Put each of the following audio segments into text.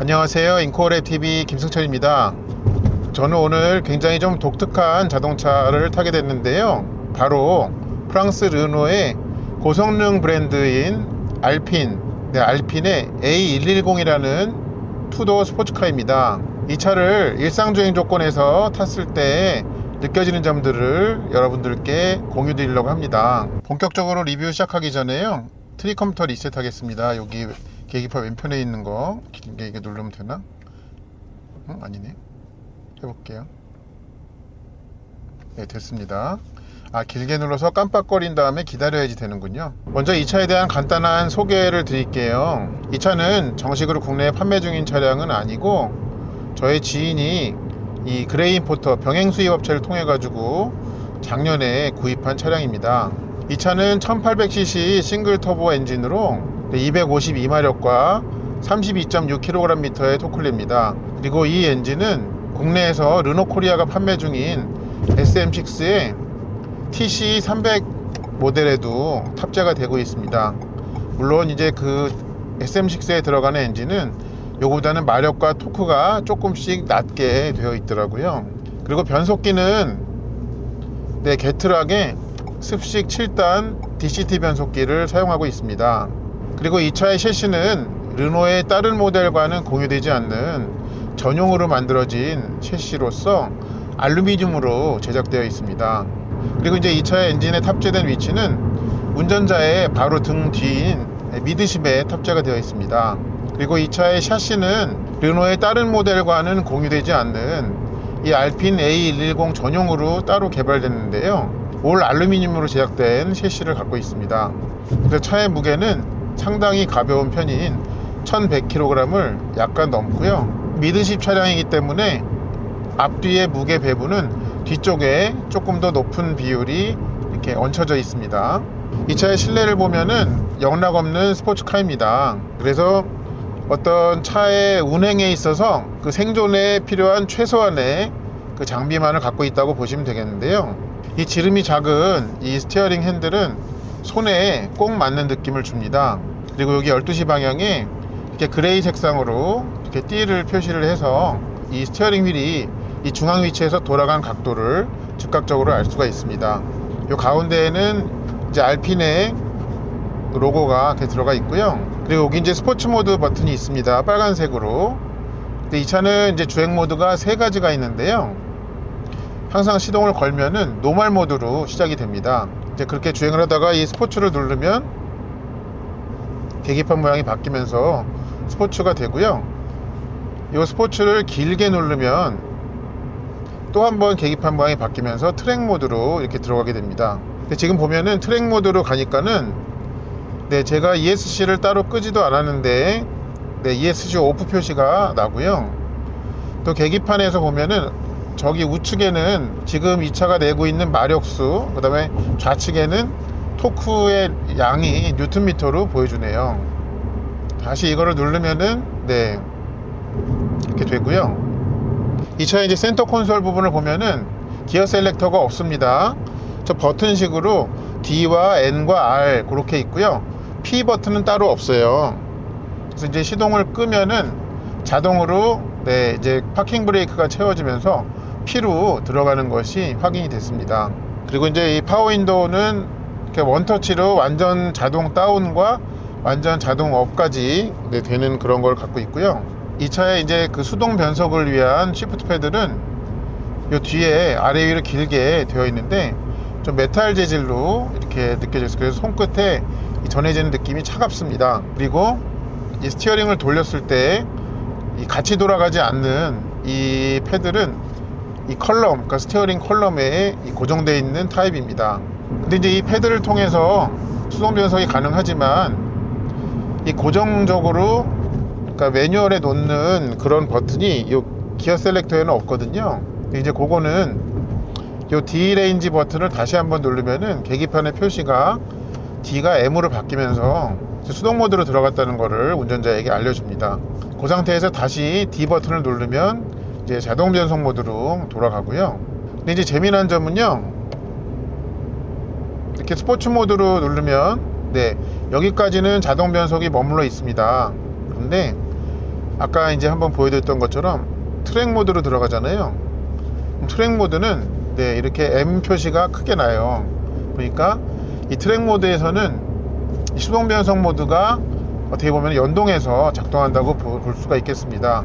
안녕하세요. 인코레TV 김승철입니다. 저는 오늘 굉장히 좀 독특한 자동차를 타게 됐는데요. 바로 프랑스 르노의 고성능 브랜드인 알핀, 알핀의 A110이라는 투도어 스포츠카입니다. 이 차를 일상주행 조건에서 탔을 때 느껴지는 점들을 여러분들께 공유 드리려고 합니다. 본격적으로 리뷰 시작하기 전에요, 트리 컴퓨터 리셋 하겠습니다. 여기 계기판 왼편에 있는 거 길게 이게 누르면 되나? 아니네. 해볼게요. 네, 됐습니다. 길게 눌러서 깜빡거린 다음에 기다려야지 되는군요. 먼저 이 차에 대한 간단한 소개를 드릴게요. 이 차는 정식으로 국내에 판매 중인 차량은 아니고, 저의 지인이 이 그레인포터 병행 수입 업체를 통해 가지고 작년에 구입한 차량입니다. 이 차는 1800cc 싱글 터보 엔진으로 252마력과 32.6kgm의 토크를 냅니다. 그리고 이 엔진은 국내에서 르노코리아가 판매 중인 SM6의 TC300 모델에도 탑재가 되고 있습니다. 물론 이제 그 SM6에 들어가는 엔진은 요거보다는 마력과 토크가 조금씩 낮게 되어 있더라고요. 그리고 변속기는 게트락의 습식 7단 DCT 변속기를 사용하고 있습니다. 그리고 이 차의 셰시는 르노의 다른 모델과는 공유되지 않는 전용으로 만들어진 셰시로서 알루미늄으로 제작되어 있습니다. 그리고 이제 이 차의 엔진에 탑재된 위치는 운전자의 바로 등 뒤인 미드십에 탑재가 되어 있습니다. 그리고 이 차의 샤시는 르노의 다른 모델과는 공유되지 않는 이 알핀 A110 전용으로 따로 개발됐는데요, 올 알루미늄으로 제작된 셰시를 갖고 있습니다. 그래서 차의 무게는 상당히 가벼운 편인 1100kg을 약간 넘고요, 미드십 차량이기 때문에 앞뒤의 무게 배분은 뒤쪽에 조금 더 높은 비율이 이렇게 얹혀져 있습니다. 이 차의 실내를 보면은 영락없는 스포츠카입니다. 그래서 어떤 차의 운행에 있어서 그 생존에 필요한 최소한의 그 장비만을 갖고 있다고 보시면 되겠는데요, 이 지름이 작은 이 스티어링 핸들은 손에 꼭 맞는 느낌을 줍니다. 그리고 여기 12시 방향에 이렇게 그레이 색상으로 이렇게 띠를 표시를 해서 이 스티어링 휠이 이 중앙 위치에서 돌아간 각도를 즉각적으로 알 수가 있습니다. 이 가운데에는 이제 알핀의 로고가 이렇게 들어가 있고요. 그리고 여기 이제 스포츠 모드 버튼이 있습니다. 빨간색으로. 근데 이 차는 이제 주행 모드가 세 가지가 있는데요, 항상 시동을 걸면은 노멀 모드로 시작이 됩니다. 이제 그렇게 주행을 하다가 이 스포츠를 누르면 계기판 모양이 바뀌면서 스포츠가 되고요, 이 스포츠를 길게 누르면 또 한 번 계기판 모양이 바뀌면서 트랙 모드로 이렇게 들어가게 됩니다. 근데 지금 보면은 트랙 모드로 가니까는 제가 ESC를 따로 끄지도 않았는데 ESC 오프 표시가 나고요, 또 계기판에서 보면은 저기 우측에는 지금 이 차가 내고 있는 마력수, 그 다음에 좌측에는 토크의 양이 뉴턴미터로 보여주네요. 다시 이거를 누르면은 이렇게 되고요, 이 차의 이제 센터 콘솔 부분을 보면은 기어 셀렉터가 없습니다. 저 버튼식으로 D와 N과 R 그렇게 있고요, P 버튼은 따로 없어요. 그래서 이제 시동을 끄면은 자동으로 이제 파킹 브레이크가 채워지면서 P로 들어가는 것이 확인이 됐습니다. 그리고 이제 이 파워 윈도우는 이렇게 원터치로 완전 자동 다운과 완전 자동 업까지 되는 그런 걸 갖고 있고요. 이 차에 이제 그 수동 변속을 위한 시프트 패드는 이 뒤에 아래 위로 길게 되어 있는데 좀 메탈 재질로 이렇게 느껴져서 그래서 손끝에 전해지는 느낌이 차갑습니다. 그리고 이 스티어링을 돌렸을 때 이 같이 돌아가지 않는 이 패들은 이 컬럼, 그러니까 스티어링 컬럼에 고정되어 있는 타입입니다. 근데 이제 이 패드를 통해서 수동 변속이 가능하지만 이 고정적으로, 그러니까 매뉴얼에 놓는 그런 버튼이 이 기어 셀렉터에는 없거든요. 이제 그거는 이 D 레인지 버튼을 다시 한번 누르면은 계기판의 표시가 D가 M으로 바뀌면서 수동 모드로 들어갔다는 것을 운전자에게 알려줍니다. 그 상태에서 다시 D 버튼을 누르면 이제 자동 변속 모드로 돌아가고요. 근데 이제 재미난 점은요, 이렇게 스포츠 모드로 누르면 여기까지는 자동 변속이 머물러 있습니다. 그런데 아까 이제 한번 보여드렸던 것처럼 트랙 모드로 들어가잖아요. 트랙 모드는 네, 이렇게 M 표시가 크게 나요. 그러니까 이 트랙 모드에서는 이 수동 변속 모드가 어떻게 보면 연동해서 작동한다고 볼 수가 있겠습니다.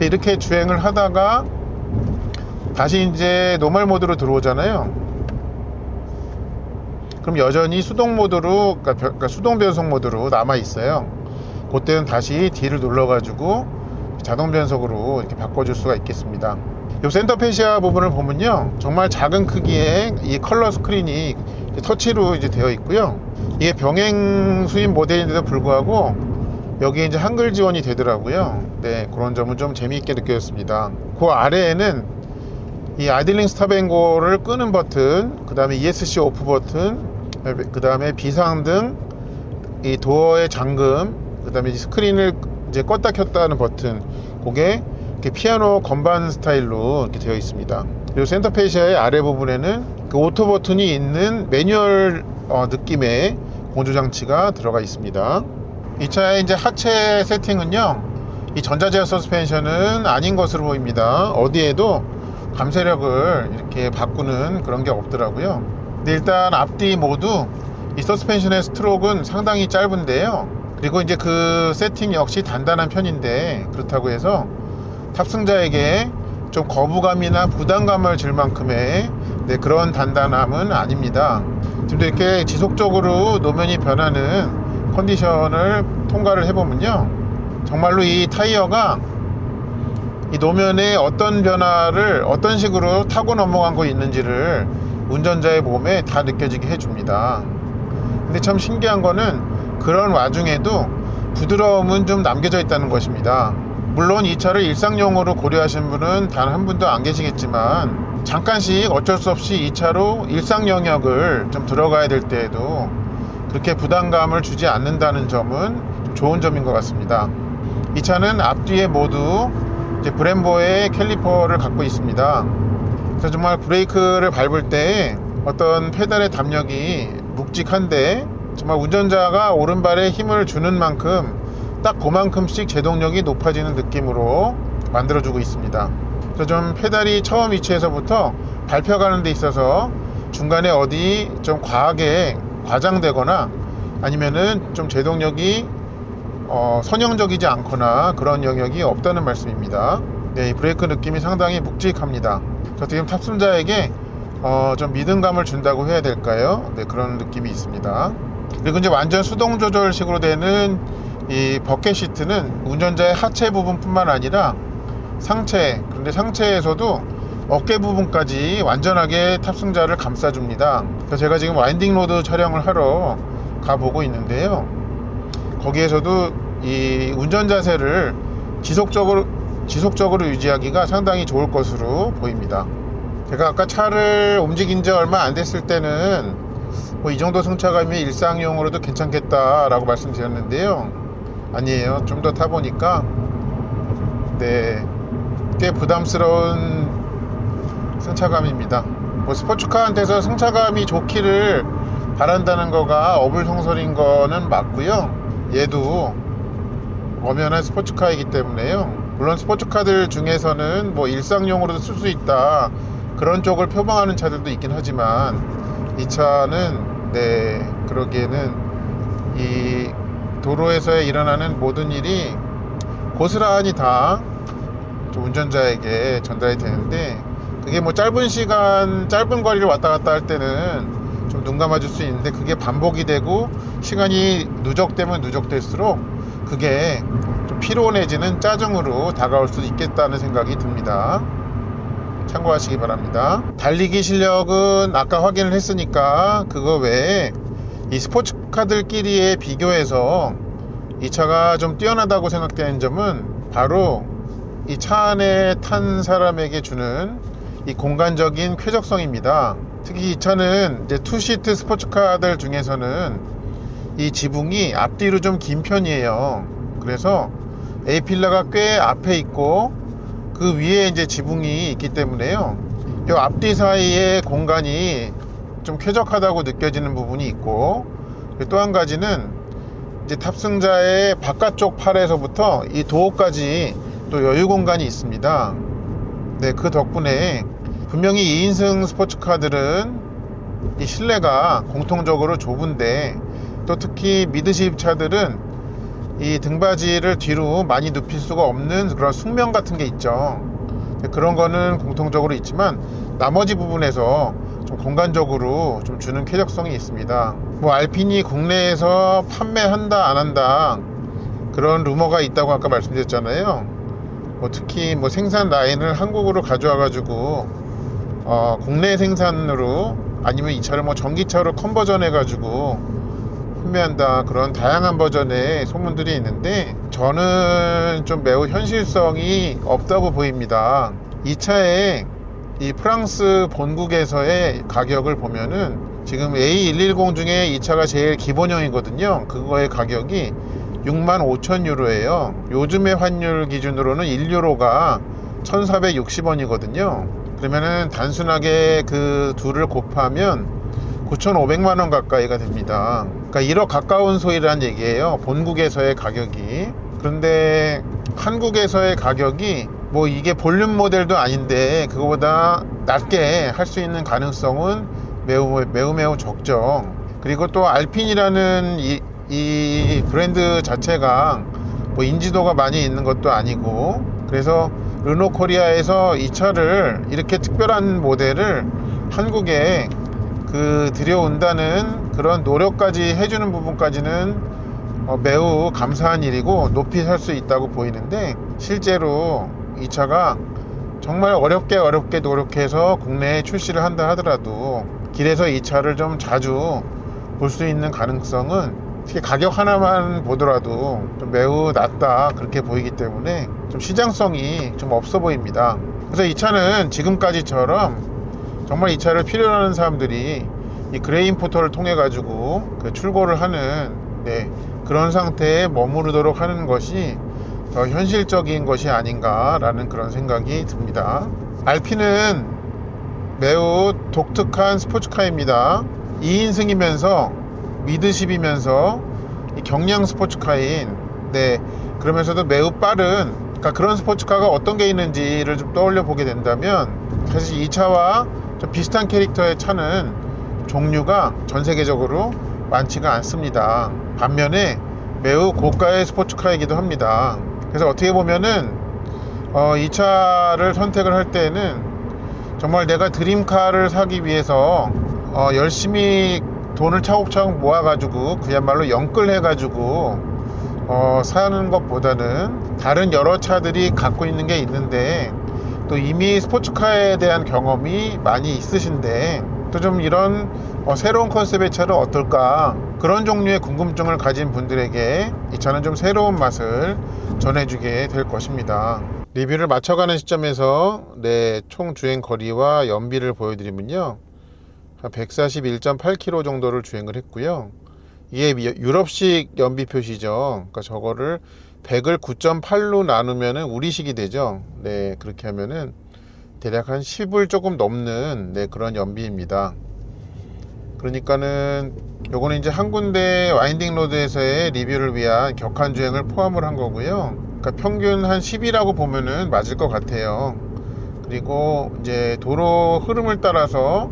이렇게 주행을 하다가 다시 이제 노멀 모드로 들어오잖아요. 그럼 여전히 수동 모드로, 그러니까 수동 변속 모드로 남아 있어요. 그때는 다시 D를 눌러 가지고 자동 변속으로 이렇게 바꿔줄 수가 있겠습니다. 이 센터 페시아 부분을 보면요, 정말 작은 크기의 이 컬러 스크린이 터치로 이제 되어 있고요. 이게 병행 수입 모델인데도 불구하고 여기에 이제 한글 지원이 되더라고요. 네, 그런 점은 좀 재미있게 느껴졌습니다. 그 아래에는 이 아이들링 스탑앤고를 끄는 버튼, 그 다음에 ESC 오프 버튼, 그 다음에 비상등, 이 도어의 잠금, 그 다음에 스크린을 이제 껐다 켰다 하는 버튼, 그게 이렇게 피아노 건반 스타일로 이렇게 되어 있습니다. 그리고 센터 페시아의 아래 부분에는 그 오토 버튼이 있는 매뉴얼 느낌의 공조장치가 들어가 있습니다. 이 차의 이제 하체 세팅은요, 이 전자제어 서스펜션은 아닌 것으로 보입니다. 어디에도 감쇄력을 이렇게 바꾸는 그런 게 없더라고요. 근데 일단 앞뒤 모두 이 서스펜션의 스트로크는 상당히 짧은데요. 그리고 이제 그 세팅 역시 단단한 편인데, 그렇다고 해서 탑승자에게 좀 거부감이나 부담감을 줄 만큼의 네, 그런 단단함은 아닙니다. 지금도 이렇게 지속적으로 노면이 변하는 컨디션을 통과를 해보면요, 정말로 이 타이어가 이 노면에 어떤 변화를 어떤 식으로 타고 넘어간 거 있는지를 운전자의 몸에 다 느껴지게 해줍니다. 근데 참 신기한 거는 그런 와중에도 부드러움은 좀 남겨져 있다는 것입니다. 물론 이 차를 일상용으로 고려하신 분은 단 한 분도 안 계시겠지만, 잠깐씩 어쩔 수 없이 이 차로 일상 영역을 좀 들어가야 될 때에도 그렇게 부담감을 주지 않는다는 점은 좋은 점인 것 같습니다. 이 차는 앞뒤에 모두 이제 브렘보의 캘리퍼를 갖고 있습니다. 그래서 정말 브레이크를 밟을 때 어떤 페달의 담력이 묵직한데, 정말 운전자가 오른발에 힘을 주는 만큼 딱 그만큼씩 제동력이 높아지는 느낌으로 만들어주고 있습니다. 그래서 좀 페달이 처음 위치에서부터 밟혀가는 데 있어서 중간에 어디 좀 과하게 과장되거나 아니면은 좀 제동력이 선형적이지 않거나 그런 영역이 없다는 말씀입니다. 네, 이 브레이크 느낌이 상당히 묵직합니다. 그래서 지금 탑승자에게 좀 믿음감을 준다고 해야 될까요? 네, 그런 느낌이 있습니다. 그리고 이제 완전 수동 조절식으로 되는 이 버켓 시트는 운전자의 하체 부분뿐만 아니라 상체, 그런데 상체에서도 어깨 부분까지 완전하게 탑승자를 감싸줍니다. 그래서 제가 지금 와인딩 로드 촬영을 하러 가보고 있는데요, 거기에서도 이 운전 자세를 지속적으로 유지하기가 상당히 좋을 것으로 보입니다. 제가 아까 차를 움직인 지 얼마 안 됐을 때는 뭐 이 정도 승차감이 일상용으로도 괜찮겠다 라고 말씀드렸는데요, 아니에요. 좀 더 타보니까 네, 꽤 부담스러운 승차감입니다. 뭐 스포츠카한테서 승차감이 좋기를 바란다는 거가 어불성설인 거는 맞고요, 얘도 엄연한 스포츠카이기 때문에요. 물론 스포츠카들 중에서는 뭐 일상용으로도 쓸 수 있다, 그런 쪽을 표방하는 차들도 있긴 하지만, 이 차는 네, 그러기에는 이 도로에서 일어나는 모든 일이 고스란히 다 좀 운전자에게 전달이 되는데, 그게 뭐 짧은 시간, 짧은 거리를 왔다 갔다 할 때는 좀 눈 감아줄 수 있는데, 그게 반복이 되고 시간이 누적되면 누적될수록 그게 좀 피로해지는 짜증으로 다가올 수도 있겠다는 생각이 듭니다. 참고하시기 바랍니다. 달리기 실력은 아까 확인을 했으니까 그거 외에 이 스포츠카들끼리의 비교해서 이 차가 좀 뛰어나다고 생각되는 점은 바로 이 차 안에 탄 사람에게 주는 이 공간적인 쾌적성입니다. 특히 이 차는 이제 투시트 스포츠카들 중에서는 이 지붕이 앞뒤로 좀 긴 편이에요. 그래서 A필러가 꽤 앞에 있고 그 위에 이제 지붕이 있기 때문에요, 이 앞뒤 사이의 공간이 좀 쾌적하다고 느껴지는 부분이 있고, 또 한 가지는 이제 탑승자의 바깥쪽 팔에서부터 이 도어까지 또 여유 공간이 있습니다. 네, 그 덕분에 분명히 2인승 스포츠카들은 이 실내가 공통적으로 좁은데, 또 특히 미드십 차들은 이 등받이를 뒤로 많이 눕힐 수가 없는 그런 숙면 같은 게 있죠. 그런 거는 공통적으로 있지만 나머지 부분에서 좀 공간적으로 좀 주는 쾌적성이 있습니다. 뭐 알핀이 국내에서 판매한다 안 한다 그런 루머가 있다고 아까 말씀드렸잖아요. 뭐 특히 뭐 생산 라인을 한국으로 가져와 가지고 국내 생산으로, 아니면 이 차를 뭐 전기차로 컨버전 해 가지고 판매한다, 그런 다양한 버전의 소문들이 있는데, 저는 좀 매우 현실성이 없다고 보입니다. 이 차의 이 프랑스 본국에서의 가격을 보면은 지금 A110 중에 이 차가 제일 기본형이거든요. 그거의 가격이 65,000유로예요. 요즘의 환율 기준으로는 1유로가 1,460원이거든요. 그러면은 단순하게 그 둘을 곱하면 9,500만원 가까이가 됩니다. 그러니까 1억 가까운 소리란 얘기예요, 본국에서의 가격이. 그런데 한국에서의 가격이 뭐 이게 볼륨 모델도 아닌데 그거보다 낮게 할 수 있는 가능성은 매우 적죠. 그리고 또 알핀이라는 이 브랜드 자체가 뭐 인지도가 많이 있는 것도 아니고, 그래서 르노 코리아에서 이 차를 이렇게 특별한 모델을 한국에 들여온다는 그런 노력까지 해주는 부분까지는 매우 감사한 일이고 높이 살 수 있다고 보이는데, 실제로 이 차가 정말 어렵게 노력해서 국내에 출시를 한다 하더라도 길에서 이 차를 좀 자주 볼 수 있는 가능성은, 특히 가격 하나만 보더라도 좀 매우 낮다, 그렇게 보이기 때문에 좀 시장성이 좀 없어 보입니다. 그래서 이 차는 지금까지처럼 정말 이 차를 필요로 하는 사람들이 이 그레인 포털을 통해 가지고 출고를 하는, 네, 그런 상태에 머무르도록 하는 것이 더 현실적인 것이 아닌가라는 그런 생각이 듭니다. 알핀은 매우 독특한 스포츠카입니다. 2인승이면서 미드십이면서 경량 스포츠카인, 네, 그러면서도 매우 빠른, 그러니까 그런 스포츠카가 어떤 게 있는지를 좀 떠올려 보게 된다면, 사실 이 차와 좀 비슷한 캐릭터의 차는 종류가 전 세계적으로 많지가 않습니다. 반면에 매우 고가의 스포츠카이기도 합니다. 그래서 어떻게 보면은 이 차를 선택을 할 때는 정말 내가 드림카를 사기 위해서 열심히 돈을 차곡차곡 모아가지고 그야말로 연끌해가지고 사는 것보다는, 다른 여러 차들이 갖고 있는 게 있는데 또 이미 스포츠카에 대한 경험이 많이 있으신데 또 좀 이런 새로운 컨셉의 차는 어떨까, 그런 종류의 궁금증을 가진 분들에게 이 차는 좀 새로운 맛을 전해주게 될 것입니다. 리뷰를 마쳐가는 시점에서 총 주행 거리와 연비를 보여드리면요, 한 141.8km 정도를 주행을 했고요. 이게 유럽식 연비 표시죠. 그러니까 저거를 100을 9.8로 나누면은 우리식이 되죠. 네, 그렇게 하면은 대략 한 10을 조금 넘는, 네, 그런 연비입니다. 그러니까는 요거는 이제 한 군데 와인딩 로드에서의 리뷰를 위한 격한 주행을 포함을 한 거고요. 그러니까 평균 한 10이라고 보면은 맞을 것 같아요. 그리고 이제 도로 흐름을 따라서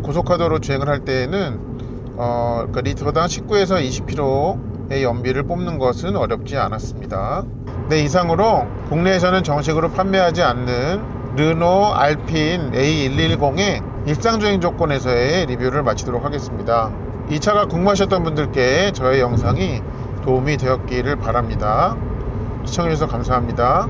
고속화도로 주행을 할 때에는 그러니까 리터당 19에서 20km의 연비를 뽑는 것은 어렵지 않았습니다. 네, 이상으로 국내에서는 정식으로 판매하지 않는 르노 알핀 A110의 일상주행 조건에서의 리뷰를 마치도록 하겠습니다. 이 차가 궁금하셨던 분들께 저의 영상이 도움이 되었기를 바랍니다. 시청해주셔서 감사합니다.